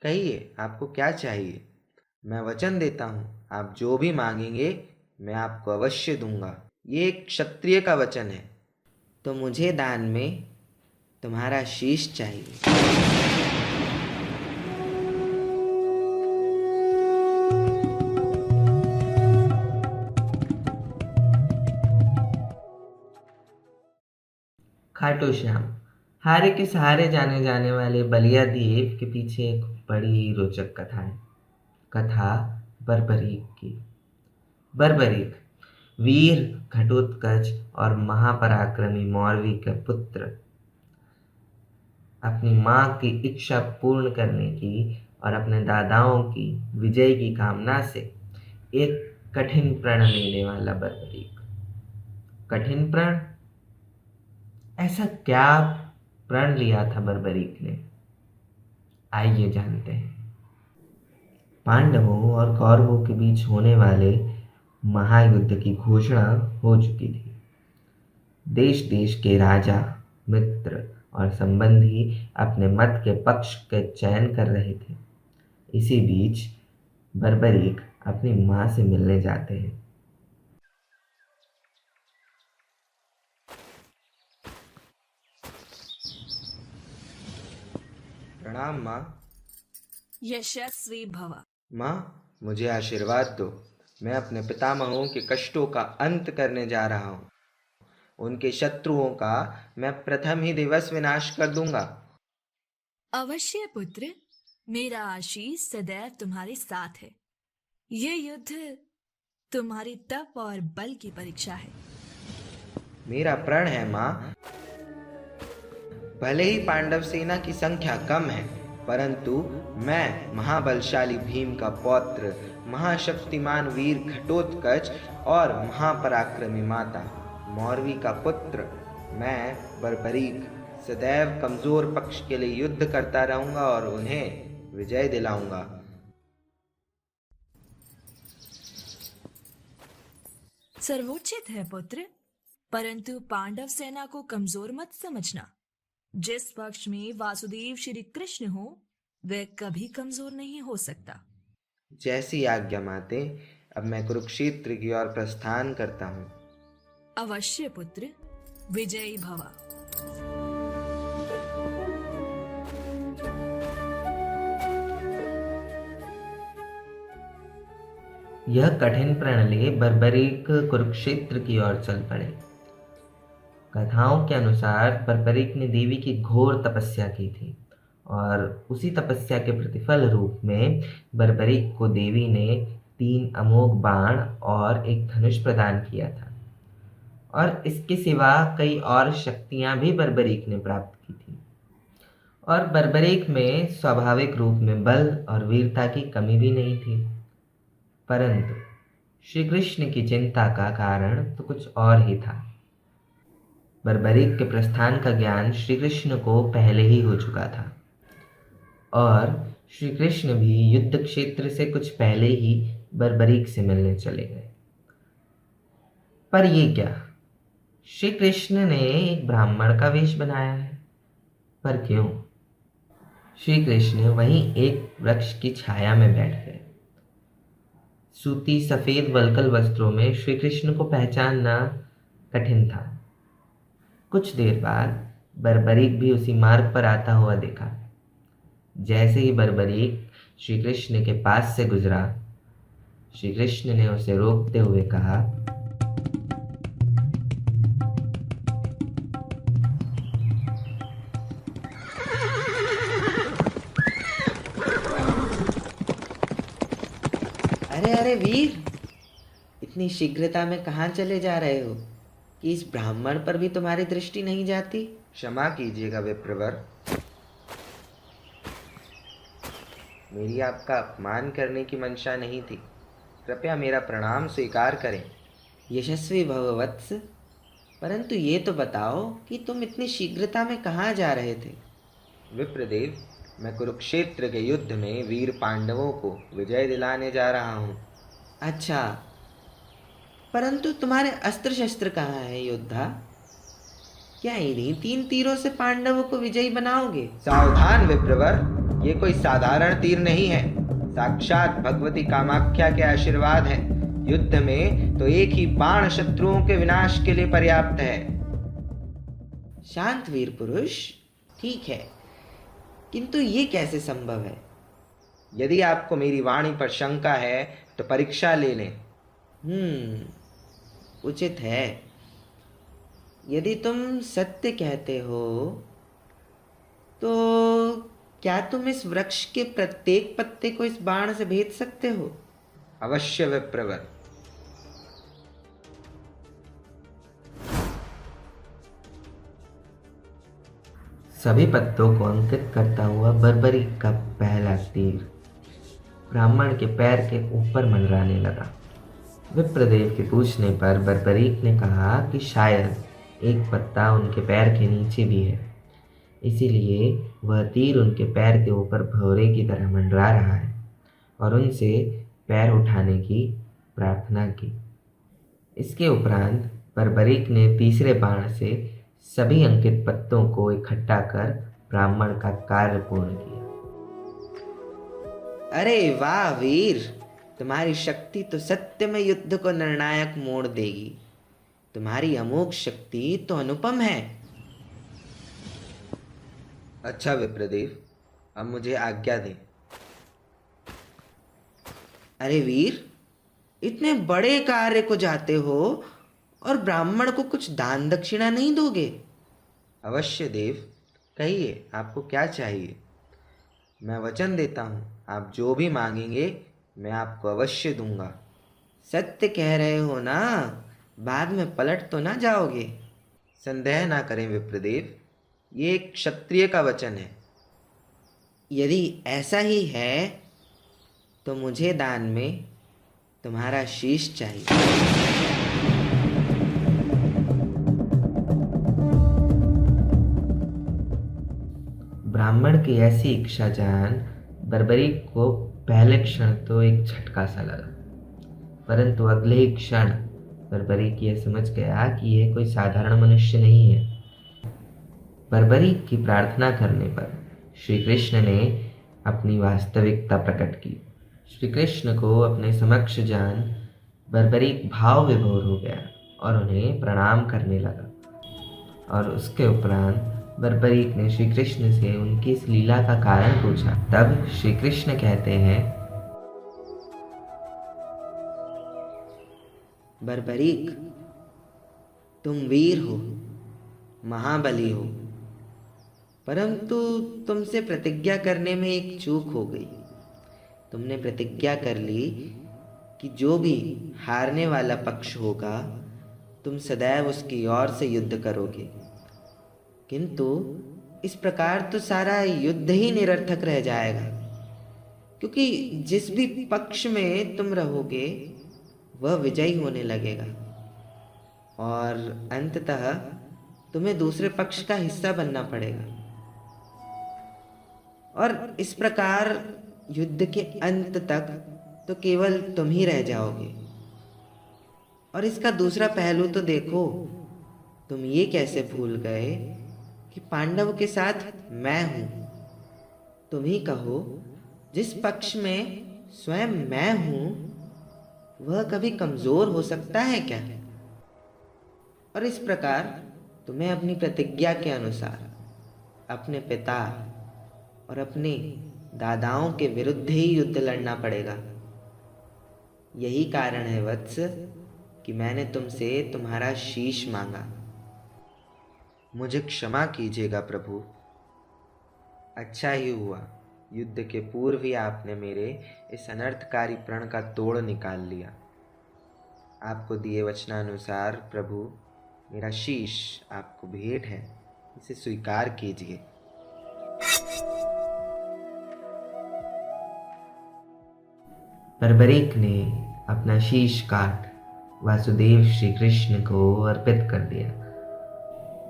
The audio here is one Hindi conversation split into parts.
कहिए, आपको क्या चाहिए? मैं वचन देता हूँ, आप जो भी मांगेंगे मैं आपको अवश्य दूंगा। ये एक क्षत्रिय का वचन है। तो मुझे दान में तुम्हारा शीश चाहिए। खाटू श्याम। हारे के सहारे जाने जाने वाले बलिया देव के पीछे एक बड़ी ही रोचक कथा है। कथा बर्बरीक की। बर्बरीक वीर घटोत्कच और महापराक्रमी मौरवी के पुत्र अपनी माँ की इच्छा पूर्ण करने की और अपने दादाओं की विजय की कामना से एक कठिन प्रण लेने वाला बर्बरीक। कठिन प्रण? ऐसा क्या प्रण लिया था बर्बरीक ने? आइए जानते हैं। पांडवों और कौरवों के बीच होने वाले महायुद्ध की घोषणा हो चुकी थी। देश देश के राजा, मित्र और संबंधी अपने मत के पक्ष के चयन कर रहे थे। इसी बीच बर्बरीक अपनी माँ से मिलने जाते हैं। प्रणाम माँ। यशस्वी भव। माँ, मुझे आशीर्वाद दो। मैं अपने पितामहों के कष्टों का अंत करने जा रहा हूँ। उनके शत्रुओं का मैं प्रथम ही दिवस विनाश कर दूंगा। अवश्य पुत्र, मेरा आशीष सदैव तुम्हारे साथ है। ये युद्ध तुम्हारी तप और बल की परीक्षा है। मेरा प्रण है माँ, भले ही पांडव सेना की संख्या कम है, परंतु मैं महाबलशाली भीम का पौत्र, महाशक्तिमान वीर घटोत्कच और महापराक्रमी माता मौरवी का पुत्र, मैं बर्बरीक सदैव कमजोर पक्ष के लिए युद्ध करता रहूंगा और उन्हें विजय दिलाऊंगा। सर्वोचित है पुत्र, परंतु पांडव सेना को कमजोर मत समझना। जिस पक्ष में वासुदेव श्री कृष्ण हो, वह कभी कमजोर नहीं हो सकता। जैसी आज्ञा माते, अब मैं कुरुक्षेत्र की ओर प्रस्थान करता हूँ। अवश्य पुत्र, विजयी भव। यह कठिन प्रण लिए बर्बरीक कुरुक्षेत्र की ओर चल पड़े। कथाओं के अनुसार बर्बरीक ने देवी की घोर तपस्या की थी और उसी तपस्या के प्रतिफल रूप में बर्बरीक को देवी ने 3 अमोघ बाण और एक धनुष प्रदान किया था। और इसके सिवा कई और शक्तियां भी बर्बरीक ने प्राप्त की थी। और बर्बरीक में स्वाभाविक रूप में बल और वीरता की कमी भी नहीं थी। परंतु श्री कृष्ण की चिंता का कारण तो कुछ और ही था। बर्बरीक के प्रस्थान का ज्ञान श्री कृष्ण को पहले ही हो चुका था और श्री कृष्ण भी युद्ध क्षेत्र से कुछ पहले ही बर्बरीक से मिलने चले गए। पर ये क्या, श्री कृष्ण ने एक ब्राह्मण का वेश बनाया है। पर क्यों? श्री कृष्ण वहीं एक वृक्ष की छाया में बैठ गए। सूती सफेद वल्कल वस्त्रों में श्री कृष्ण को पहचानना कठिन था। कुछ देर बाद बर्बरीक भी उसी मार्ग पर आता हुआ देखा। जैसे ही बर्बरीक श्री कृष्ण के पास से गुजरा, श्री कृष्ण ने उसे रोकते हुए कहा, अरे अरे वीर, इतनी शीघ्रता में कहाँ चले जा रहे हो कि इस ब्राह्मण पर भी तुम्हारी दृष्टि नहीं जाती? क्षमा कीजिएगा विप्रवर, मेरी आपका अपमान करने की मंशा नहीं थी। कृपया मेरा प्रणाम स्वीकार करें। यशस्वी भव वत्स, परंतु ये तो बताओ कि तुम इतनी शीघ्रता में कहाँ जा रहे थे? विप्रदेव, मैं कुरुक्षेत्र के युद्ध में वीर पांडवों को विजय दिलाने जा रहा हूँ। अच्छा, परंतु तुम्हारे अस्त्र शस्त्र कहाँ है योद्धा? क्या इन्हीं 3 तीरों से पांडवों को विजयी बनाओगे? सावधान विप्रवर, ये कोई साधारण तीर नहीं है, साक्षात भगवती कामाख्या के आशीर्वाद है। युद्ध में तो एक ही बाण शत्रुओं के विनाश के लिए पर्याप्त है। शांत वीर पुरुष, ठीक है, किंतु ये कैसे संभव है? यदि आपको मेरी वाणी पर शंका है तो परीक्षा ले लें। उचित है। यदि तुम सत्य कहते हो तो क्या तुम इस वृक्ष के प्रत्येक पत्ते को इस बाण से भेद सकते हो? अवश्य विप्रवर। सभी पत्तों को अंकित करता हुआ बर्बरीक का पहला तीर ब्राह्मण के पैर के ऊपर मंडराने लगा। विप्रदेव के पूछने पर बर्बरीक ने कहा कि शायद एक पत्ता उनके पैर के नीचे भी है, इसीलिए वह तीर उनके पैर के ऊपर भौरे की तरह मंडरा रहा है और उनसे पैर उठाने की प्रार्थना की। इसके उपरांत बर्बरीक ने तीसरे बाण से सभी अंकित पत्तों को इकट्ठा कर ब्राह्मण का कार्य पूर्ण किया। अरे वाह वीर, तुम्हारी शक्ति तो सत्य में युद्ध को निर्णायक मोड़ देगी। तुम्हारी अमोघ शक्ति तो अनुपम है। अच्छा विप्रदेव, अब मुझे आज्ञा दें। अरे वीर, इतने बड़े कार्य को जाते हो और ब्राह्मण को कुछ दान दक्षिणा नहीं दोगे? अवश्य देव, कहिए आपको क्या चाहिए। मैं वचन देता हूँ, आप जो भी मांगेंगे मैं आपको अवश्य दूंगा। सत्य कह रहे हो ना? बाद में पलट तो ना जाओगे? संदेह ना करें विप्रदेव, ये एक क्षत्रिय का वचन है। यदि ऐसा ही है तो मुझे दान में तुम्हारा शीश चाहिए। ब्राह्मण की ऐसी इच्छा जान बर्बरीक को पहले क्षण तो एक झटका सा लगा, परंतु अगले ही क्षण बर्बरीक यह समझ गया कि यह कोई साधारण मनुष्य नहीं है। बर्बरीक की प्रार्थना करने पर श्री कृष्ण ने अपनी वास्तविकता प्रकट की। श्री कृष्ण को अपने समक्ष जान बर्बरीक भाव विभोर हो गया और उन्हें प्रणाम करने लगा। और उसके उपरांत बर्बरीक ने श्री कृष्ण से उनकी इस लीला का कारण पूछा। तब श्री कृष्ण कहते हैं, बर्बरीक, तुम वीर हो, महाबली हो, परंतु तुमसे प्रतिज्ञा करने में एक चूक हो गई। तुमने प्रतिज्ञा कर ली कि जो भी हारने वाला पक्ष होगा तुम सदैव उसकी ओर से युद्ध करोगे, किंतु इस प्रकार तो सारा युद्ध ही निरर्थक रह जाएगा, क्योंकि जिस भी पक्ष में तुम रहोगे वह विजयी होने लगेगा और अंततः तुम्हें दूसरे पक्ष का हिस्सा बनना पड़ेगा और इस प्रकार युद्ध के अंत तक तो केवल तुम ही रह जाओगे। और इसका दूसरा पहलू तो देखो, तुम ये कैसे भूल गए कि पांडव के साथ मैं हूं। तुम ही कहो, जिस पक्ष में स्वयं मैं हूं वह कभी कमजोर हो सकता है क्या? और इस प्रकार तुम्हें अपनी प्रतिज्ञा के अनुसार अपने पिता और अपने दादाओं के विरुद्ध ही युद्ध लड़ना पड़ेगा। यही कारण है वत्स कि मैंने तुमसे तुम्हारा शीश मांगा। मुझे क्षमा कीजिएगा प्रभु। अच्छा ही हुआ, युद्ध के पूर्व ही आपने मेरे इस अनर्थकारी प्रण का तोड़ निकाल लिया। आपको दिए वचनानुसार प्रभु, मेरा शीश आपको भेंट है, इसे स्वीकार कीजिए। बर्बरीक ने अपना शीश काट वासुदेव श्री कृष्ण को अर्पित कर दिया।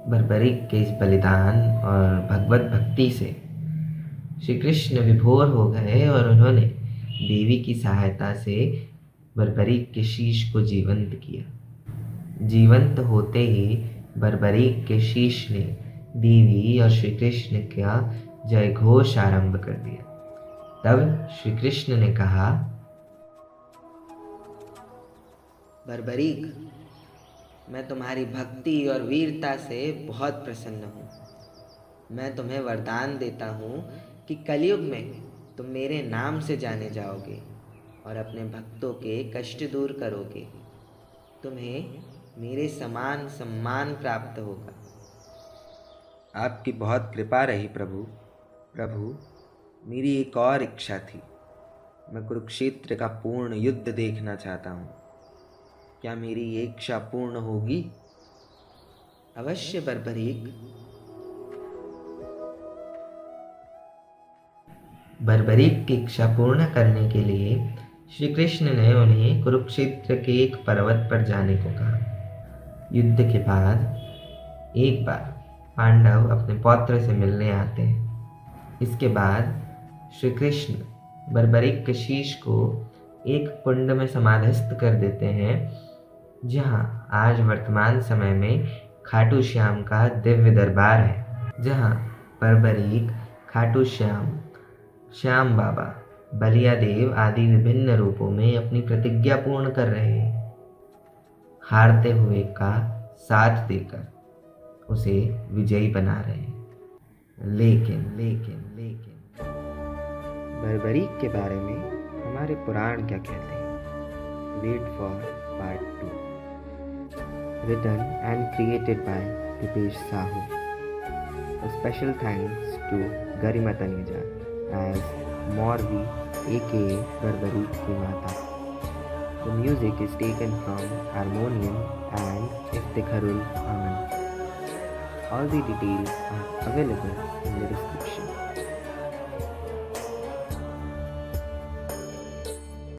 बर्बरीक के इस बलिदान और भगवत भक्ति से श्री कृष्ण विभोर हो गए और उन्होंने देवी की सहायता से बर्बरीक के शीश को जीवंत किया। जीवंत होते ही बर्बरीक के शीश ने देवी और श्री कृष्ण का जय घोष आरंभ कर दिया। तब श्री कृष्ण ने कहा, बर्बरीक, मैं तुम्हारी भक्ति और वीरता से बहुत प्रसन्न हूँ। मैं तुम्हें वरदान देता हूँ कि कलयुग में तुम मेरे नाम से जाने जाओगे और अपने भक्तों के कष्ट दूर करोगे। तुम्हें मेरे समान सम्मान प्राप्त होगा। आपकी बहुत कृपा रही प्रभु। प्रभु, मेरी एक और इच्छा थी। मैं कुरुक्षेत्र का पूर्ण युद्ध देखना चाहता हूँ। क्या मेरी ये इच्छा पूर्ण होगी? अवश्य बर्बरीक। बर्बरीक की इच्छा पूर्ण करने के लिए श्री कृष्ण ने उन्हें कुरुक्षेत्र के एक पर्वत पर जाने को कहा। युद्ध के बाद एक बार पांडव अपने पौत्र से मिलने आते हैं। इसके बाद श्री कृष्ण बर्बरीक के शीश को एक कुंड में समाधिस्थ कर देते हैं, जहाँ आज वर्तमान समय में खाटू श्याम का दिव्य दरबार है, जहाँ बर्बरीक, खाटू श्याम, श्याम बाबा, बलिया देव आदि विभिन्न रूपों में अपनी प्रतिज्ञा पूर्ण कर रहे हैं, हारते हुए का साथ देकर उसे विजयी बना रहे हैं। लेकिन बर्बरीक के बारे में हमारे पुराण क्या कहते हैं? Wait for part 2। Written and created by Dipesh Sahu. A special thanks to Garima Taneja as Morvi aka Barbaric ki Mata. The music is taken from Harmonium and Iftikharul Aman. All the details are available in the description.